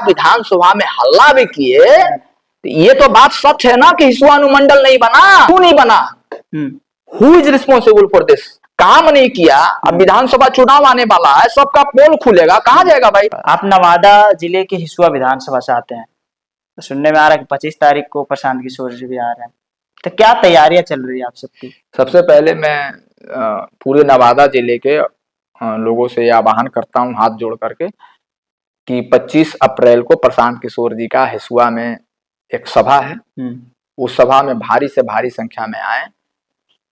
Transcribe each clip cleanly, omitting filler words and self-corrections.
आप विधानसभा में हल्ला भी किए, तो ये तो बात सच है ना कि हिसुआ अनुमंडल नहीं बना। क्यों नहीं बना? Who is responsible for this? काम नहीं किया। अब विधानसभा चुनाव आने वाला है, सबका पोल खुलेगा, कहां जाएगा भाई? आप नवादा जिले के हिसुआ विधानसभा से आते हैं, तो सुनने में आ रहा है कि 25 तारीख को प्रशांत किशोर जी भी आ रहे हैं, तो क्या तैयारियां चल रही है आप सबकी? सबसे पहले मैं पूरे नवादा जिले के लोगों से यह आह्वान करता हूं हाथ जोड़ करके कि 25 अप्रैल को प्रशांत किशोर जी का हिसुआ में एक सभा है। उस सभा में भारी से भारी संख्या में आए,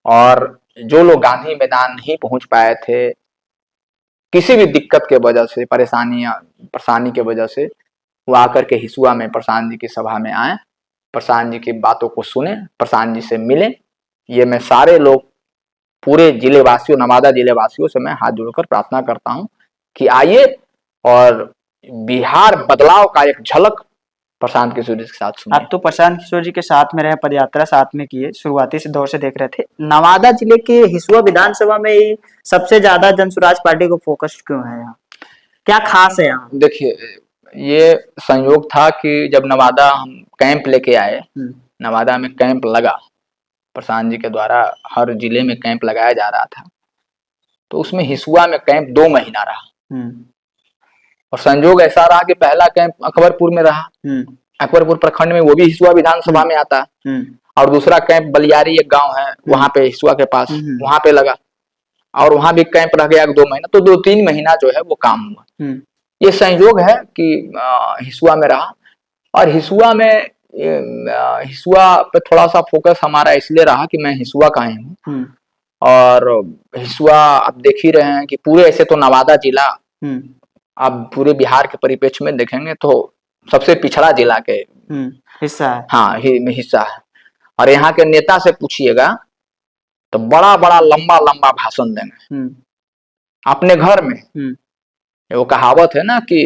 और जो लोग गांधी मैदान नहीं पहुंच पाए थे किसी भी दिक्कत के वजह से, परेशानी के वजह से, वो आकर के हिसुआ में प्रशांत जी की सभा में आए, प्रशांत जी की बातों को सुने, प्रशांत जी से मिले। ये मैं सारे लोग, पूरे जिले वासियों, नवादा जिले वासियों से मैं हाथ जोड़कर प्रार्थना करता हूं कि आइए और बिहार बदलाव का एक झलक प्रशांत किशोर जी के साथ सुनिए। आप तो प्रशांत किशोर जी के साथ में रहे, पदयात्रा साथ में किए, शुरुआती से दौर से देख रहे थे। नवादा जिले के हिसुआ विधानसभा में ही सबसे ज्यादा जनसुराज पार्टी को फोकस क्यों है यहाँ? क्या खास है यहाँ? देखिए, ये संयोग था कि जब नवादा हम कैंप लेके आए, नवादा में कैंप लगा, प्रशांत जी के द्वारा हर जिले में कैंप लगाया जा रहा था, तो उसमें हिसुआ में कैंप 2 महीना रहा। और संयोग ऐसा रहा कि पहला कैंप अकबरपुर में रहा, अकबरपुर प्रखंड में, वो भी हिसुआ विधानसभा में आता है, और दूसरा कैंप बलियारी एक गांव है वहां पे हिसुआ के पास, वहां पे लगा, और वहां भी कैंप रह गया 2 महीना, तो 2-3 महीना जो है वो काम हुआ। ये संयोग है कि हिसुआ में रहा, और हिसुआ में हिसुआ पे थोड़ा सा फोकस हमारा इसलिए रहा कि मैं हिसुआ का ही हूँ, और हिसुआ आप देख ही रहे हैं कि पूरे, ऐसे तो नवादा जिला आप पूरे बिहार के परिप्रेक्ष्य में देखेंगे तो सबसे पिछड़ा जिला के हिस्सा है। हाँ, हिस्सा है। और यहाँ के नेता से पूछिएगा तो बड़ा बड़ा लंबा लंबा भाषण देंगे अपने घर में। वो कहावत है ना कि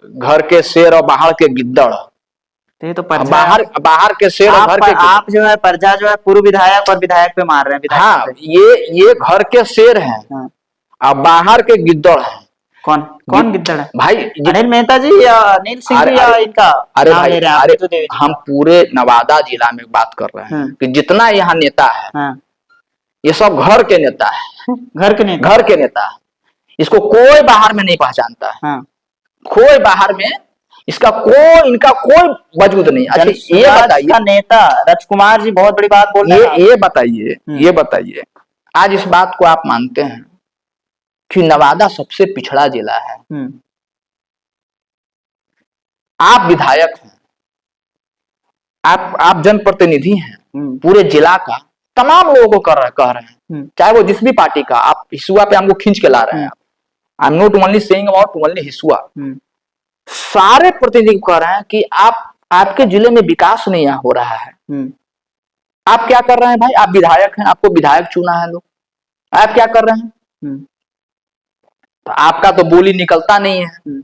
घर के शेर और बाहर के गिद्दड़, ये तो बाहर के शेर और घर के, आप जो है प्रजा जो है पूर्व विधायक और विधायक पे मार रहे हैं। हाँ, ये घर के शेर हैं और बाहर के गिद्दड़ हैं। कौन गिद्दड़ है भाई? अनिल मेहता जी या अनिल सिंह जी या इनका? अरे भाई, अरे हम पूरे नवादा जिला में बात कर रहे हैं कि जितना यहाँ नेता है ये सब घर के नेता है, घर के नेता है। इसको कोई बाहर में नहीं पहचानता है, कोई बाहर में इनका कोई वजूद नहीं। अच्छा, ये बताइए, नेता राजकुमार जी बहुत बड़ी बात बोल रहे हैं। ये बताइए आज इस बात को आप मानते हैं कि नवादा सबसे पिछड़ा जिला है? आप विधायक हैं, आप जनप्रतिनिधि हैं, पूरे जिला का तमाम लोगों को कह रहे हैं, चाहे वो जिस भी पार्टी का, आप हिसुआ पे हमको खींच के ला रहे हैं। I am not only saying about only Hisua, सारे प्रतिनिधि कह रहे हैं कि आपके जिले में विकास नहीं हो रहा है। आप क्या कर रहे हैं भाई? आप विधायक हैं, आपको विधायक चुना है लोग, आप क्या कर रहे हैं? तो आपका तो बोली निकलता नहीं है,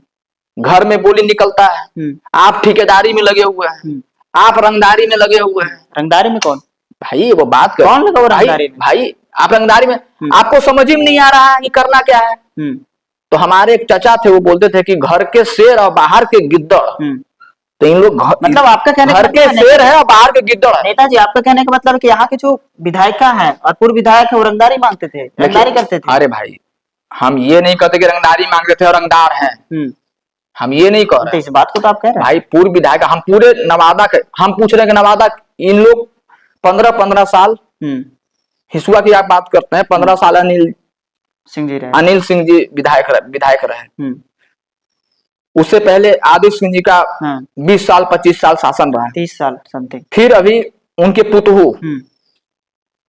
घर में बोली निकलता है। आप ठेकेदारी में लगे हुए हैं, आप रंगदारी में लगे हुए हैं। रंगदारी में कौन भाई? वो बात कर, कौन लगा रंगदारी में? भाई आप रंगदारी में, आपको समझ ही नहीं आ रहा है कि करना क्या है। तो हमारे एक चाचा थे, वो बोलते थे कि घर के शेर और बाहर के गिद्दड़। तो इन लोग मतलब आपका कहने घर के शेर है और बाहर के गिद्दड़ है। नेताजी, आपका कहने का मतलब कि यहाँ के जो विधायिका है और पूर्व विधायक है वो रंगदारी मांगते थे, रंगदारी करते थे? अरे भाई, हम ये नहीं कहते कि रंगदारी मांगते थे और रंगदार हैं, हम ये नहीं कह रहे। इस बात को तो आप कह रहे हैं भाई। पूर्व विधायक, हम पूरे नवादा के, हम पूछ रहे हैं कि नवादा इन लोग 15-15 साल हिसुआ की आप बात करते हैं, 15 साल अनिल सिंह जी विधायक रहे। उससे पहले आदित्य सिंह जी का 20 साल 25 साल शासन रहा, 30 साल समथिंग। फिर अभी उनके पुतहू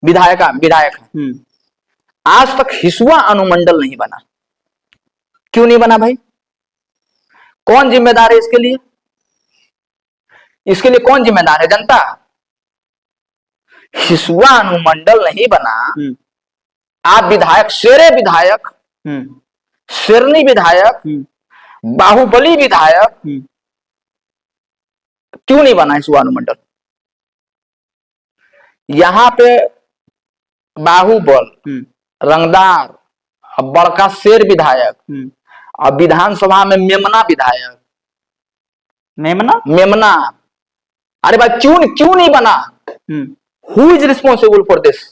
विधायक है। आज तक हिसुआ अनुमंडल नहीं बना। क्यों नहीं बना भाई? कौन जिम्मेदार है इसके लिए? इसके लिए कौन जिम्मेदार है? जनता। हिसुआ अनुमंडल नहीं बना, आप विधायक, शेरे विधायक, शेरनी विधायक, बाहुबली विधायक, क्यों नहीं बना हिसुआ अनुमंडल? यहां पे बाहुबल, रंगदार, बड़का शेर विधायक और विधानसभा में मेमना विधायक, मेमना मेमना। अरे भाई क्यों नहीं बना? Who is responsible for this?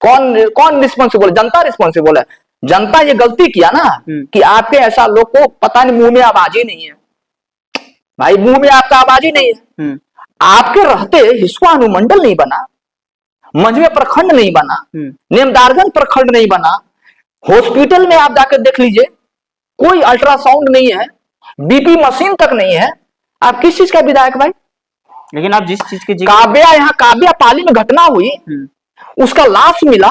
कौन कौन रिस्पॉन्सिबल? जनता रिस्पॉन्सिबल है। जनता ये गलती किया ना कि आपके ऐसा लोग को पता नहीं, मुंह में आवाज ही नहीं है भाई, मुंह में आपका आवाज ही नहीं है। आपके रहते हिस्सा अनुमंडल नहीं बना, मंझवे प्रखंड नहीं बना, नेमदारगंज प्रखंड नहीं बना, हॉस्पिटल में आप जाकर देख लीजिए कोई अल्ट्रासाउंड नहीं है, बीपी मशीन तक नहीं है। आप किस चीज का विधायक भाई? लेकिन आप जिस चीज की काव्या, यहाँ काव्या पाली में घटना हुई, उसका लाश मिला,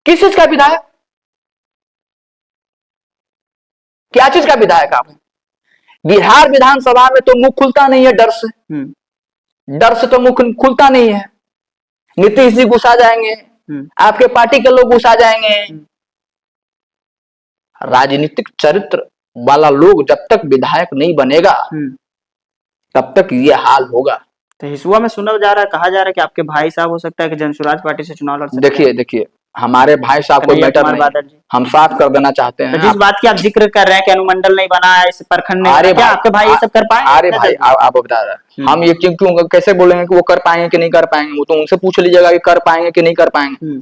किस चीज का विधायक? क्या चीज का विधायक आप? बिहार विधानसभा में तो मुंह खुलता नहीं है डर से, डर से तो मुंह खुलता नहीं है। नीतीश जी घुसा जाएंगे, आपके पार्टी के लोग घुसा जाएंगे। राजनीतिक चरित्र वाला लोग जब तक विधायक नहीं बनेगा तब तक ये हाल होगा। तो हिसुआ में सुना जा रहा है, कहा जा रहा है कि आपके भाई साहब हो सकता है कि जनसुराज पार्टी से चुनाव लड़ सकते हैं। देखिए हमारे भाई साहब को मैटर नहीं, हम साफ कर देना चाहते हैं। तो जिस बात की आप जिक्र कर रहे हैं कि अनुमंडल नहीं बना है, इस प्रखंड नहीं, क्या आपके भाई ये सब कर पाएंगे? अरे भाई आप बता रहे हैं, हम ये क्यों कैसे बोलेंगे कि वो कर पाएंगे कि नहीं कर पाएंगे? वो तो उनसे पूछ लीजिएगा कि कर पाएंगे कि नहीं कर पाएंगे।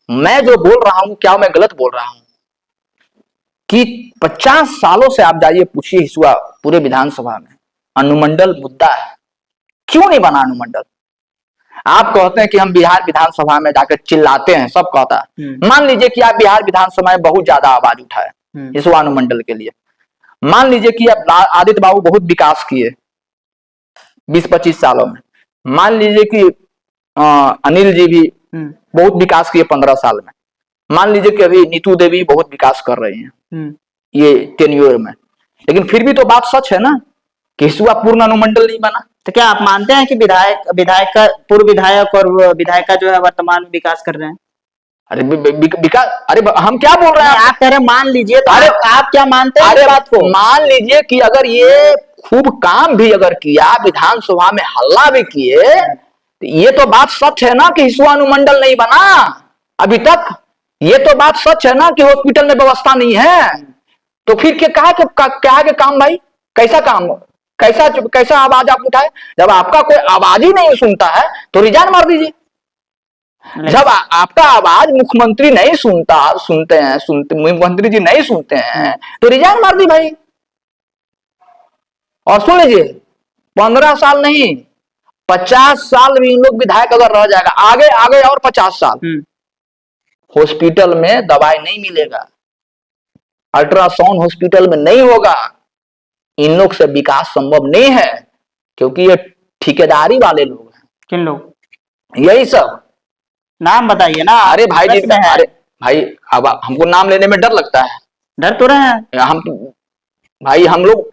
मैं जो बोल रहा हूँ क्या मैं गलत बोल रहा हूँ? कि 50 सालों से आप जाइए पूछिए हिसुआ पूरे विधानसभा में अनुमंडल मुद्दा है, क्यों नहीं बना अनुमंडल? आप कहते हैं कि हम बिहार विधानसभा में जाकर चिल्लाते हैं, सब कहता है। मान लीजिए कि आप बिहार विधानसभा में बहुत ज्यादा आवाज उठाए हिसुआ अनुमंडल के लिए, मान लीजिए कि आप आदित्य बाबू बहुत विकास किए 20-25 सालों में, मान लीजिए कि अनिल जी भी बहुत विकास किए 15 साल में, मान लीजिए कि अभी नीतू देवी बहुत विकास कर रही हैं ये टेन्योर में, लेकिन फिर भी तो बात सच है ना कि हिसुआ पूर्ण अनुमंडल नहीं बना। तो क्या आप मानते हैं कि विधायक का पूर्व विधायक और विधायिका जो है वर्तमान में विकास कर रहे हैं? अरे विकास, अरे हम क्या बोल रहे हैं? आप कह रहे मान लीजिए, तो अरे आप क्या मानते हैं इस बात को? मान लीजिए कि अगर ये खूब काम भी अगर किया, विधानसभा में हल्ला भी किए, तो ये तो बात सच है ना कि हिसुआ अनुमंडल नहीं बना अभी तक। ये तो बात सच है ना कि हॉस्पिटल में व्यवस्था नहीं है। तो फिर क्या के काम भाई? कैसा काम? कैसा आवाज आप उठाए? जब आपका कोई आवाज ही नहीं सुनता है तो रिजाइन मार दीजिए। जब आपका आवाज मुख्यमंत्री नहीं सुनते मुख्यमंत्री जी नहीं सुनते हैं तो रिजाइन मार दी भाई। और सुन लीजिए 15 साल नहीं 50 साल भी इन लोग विधायक अगर रह जाएगा, आगे और 50 साल हॉस्पिटल में दवाई नहीं मिलेगा, अल्ट्रासाउंड हॉस्पिटल में नहीं होगा, इन लोग से विकास संभव नहीं है, क्योंकि ये ठेकेदारी वाले लोग हैं। किन लोग? यही सब नाम बताइए ना। अरे भाई जी, अरे भाई अब हमको नाम लेने में डर लगता है। डर तो रहे हैं हम भाई, हम लोग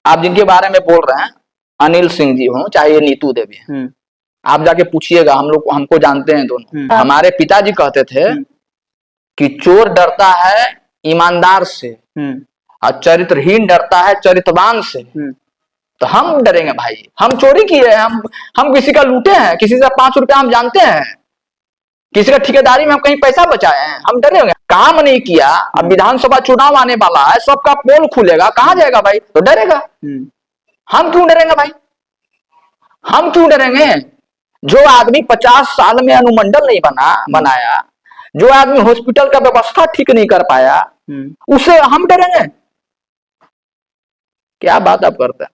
आप जिनके बारे में बोल रहे हैं अनिल सिंह जी हो चाहे नीतू देवी, आप जाके पूछिएगा, हम लोग हमको जानते हैं दोनों। हमारे पिताजी कहते थे कि चोर डरता है ईमानदार से और चरित्रहीन डरता है चरित्रवान से। तो हम डरेंगे भाई? हम चोरी किए हैं, हम किसी का लूटे हैं, किसी से 5 रुपया हम जानते हैं, किसी का ठेकेदारी में हम कहीं पैसा बचाए हैं, हम डरेंगे? काम नहीं किया, अब विधानसभा चुनाव आने वाला है, सबका पोल खुलेगा, कहां जाएगा भाई? तो डरेगा। हम क्यों डरेंगे भाई? हम क्यों डरेंगे? जो आदमी 50 साल में अनुमंडल नहीं बनाया, जो आदमी हॉस्पिटल का व्यवस्था ठीक नहीं कर पाया, उसे हम डरेंगे? क्या बात आप करते हैं?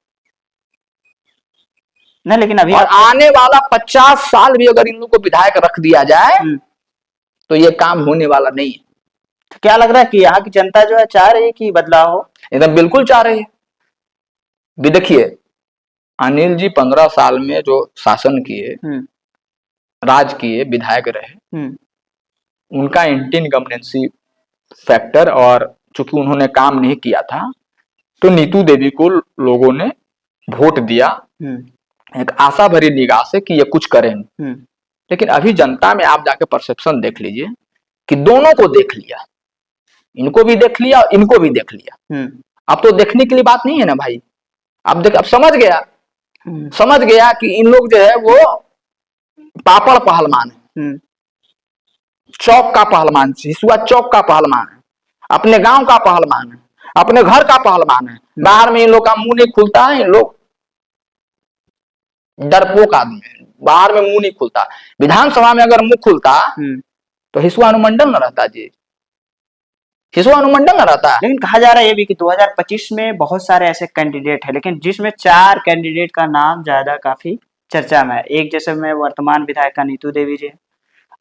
नहीं, लेकिन अभी और आने वाला 50 साल भी अगर इन लोग को विधायक रख दिया जाए तो ये काम होने वाला नहीं है। तो क्या लग रहा है कि यहाँ की जनता जो है चाह रही है कि बदलाव हो? एकदम बिल्कुल चाह रही है। भी देखिए अनिल जी 15 साल में जो शासन किए, राज किए, विधायक रहे, उनका एंटी इनकम्बेंसी फैक्टर, और चूंकि उन्होंने काम नहीं किया था तो नीतू देवी को लोगों ने वोट दिया एक आशा भरी निगाह से कि ये कुछ करेंगे। लेकिन अभी जनता में आप जाके परसेप्शन देख लीजिए कि दोनों को देख लिया, इनको भी देख लिया और इनको भी देख लिया। अब तो देखने के लिए बात नहीं है ना भाई। अब समझ गया कि इन लोग जो है वो पापड़ पहलवान है, चौक का पहलवान, हिसुआ चौक का पहलवान है, अपने गांव का पहलवान है। अपने घर का पहलवान है, बाहर में इन लोग का मुंह नहीं खुलता है, इन लोग डरपोक आदमी है, बाहर में मुंह नहीं खुलता। विधानसभा में अगर मुंह खुलता तो हिस्सा अनुमंडल न रहता जी, हिस्सा अनुमंडल न रहता। लेकिन कहा जा रहा है ये भी कि 2025 में बहुत सारे ऐसे कैंडिडेट है, लेकिन जिसमें 4 कैंडिडेट का नाम ज्यादा काफी चर्चा में है। एक जैसे में वर्तमान विधायिका नीतू देवी जी है,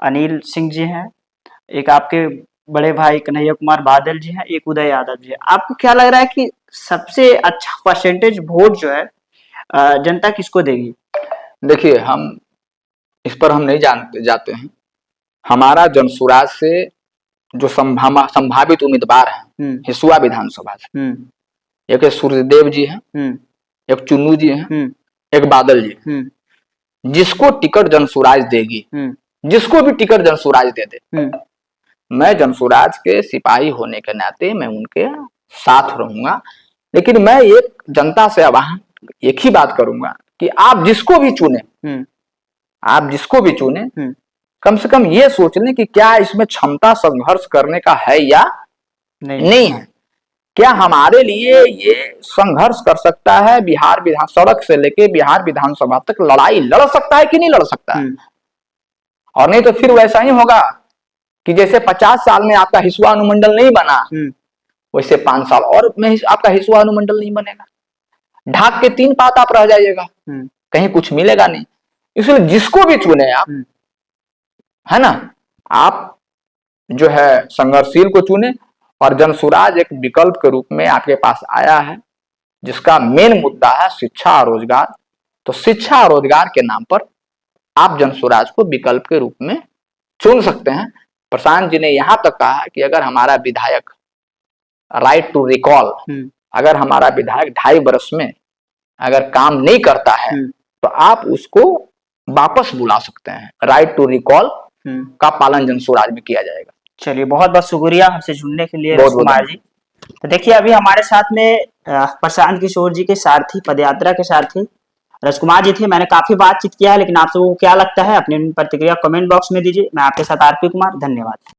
अनिल सिंह जी हैं, एक आपके बड़े भाई कन्हैया कुमार बादल जी हैं, एक उदय यादव जी है। आपको क्या लग रहा है कि सबसे अच्छा परसेंटेज वोट जो है जनता किसको देगी? देखिए, हम इस पर हम नहीं जानते जाते हैं। हमारा जनसुराज से जो संभावित उम्मीदवार हैं हिसुआ विधानसभा से, एक सूर्यदेव जी हैं, एक चुन्नू जी हैं, एक बादल जी। जिसको टिकट जनसुराज देगी, जिसको भी टिकट जनसुराज दे दे, मैं जनसुराज के सिपाही होने के नाते मैं उनके साथ रहूंगा। लेकिन मैं एक जनता से आह्वान एक ही बात करूंगा कि आप जिसको भी चुने, आप जिसको भी चुने, कम से कम ये सोच लें कि क्या इसमें क्षमता संघर्ष करने का है या नहीं है। क्या हमारे लिए ये संघर्ष कर सकता है, बिहार विधान सड़क से लेके बिहार विधानसभा तक लड़ाई लड़ सकता है कि नहीं लड़ सकता है। और नहीं तो फिर वैसा ही होगा कि जैसे 50 साल में आपका हिस्सा अनुमंडल नहीं बना, वैसे 5 साल और में आपका हिस्सा अनुमंडल नहीं बनेगा। ढाक के 3 पात आप रह जाइएगा, कहीं कुछ मिलेगा नहीं। इसलिए जिसको भी चुने आप, है ना, आप जो है संघर्षशील को चुने। और जनसुराज एक विकल्प के रूप में आपके पास आया है, जिसका मेन मुद्दा है शिक्षा और रोजगार। तो शिक्षा और रोजगार के नाम पर आप जनसुराज को विकल्प के रूप में चुन सकते हैं। प्रशांत जी ने यहां तक कहा कि अगर हमारा विधायक राइट टू रिकॉल, अगर हमारा विधायक 2.5 वर्ष में अगर काम नहीं करता है तो आप उसको वापस बुला सकते हैं। राइट टू रिकॉल का पालन जनसुराज में किया जाएगा। चलिए, बहुत बहुत शुक्रिया हमसे जुड़ने के लिए कुमार जी। तो देखिए, अभी हमारे साथ में प्रशांत किशोर जी के सारथी, पदयात्रा के सारथी राजकुमार जी थे। मैंने काफी बातचीत किया है, लेकिन आप सबको क्या लगता है अपनी प्रतिक्रिया कमेंट बॉक्स में दीजिए। मैं आपके साथ आरपी कुमार, धन्यवाद।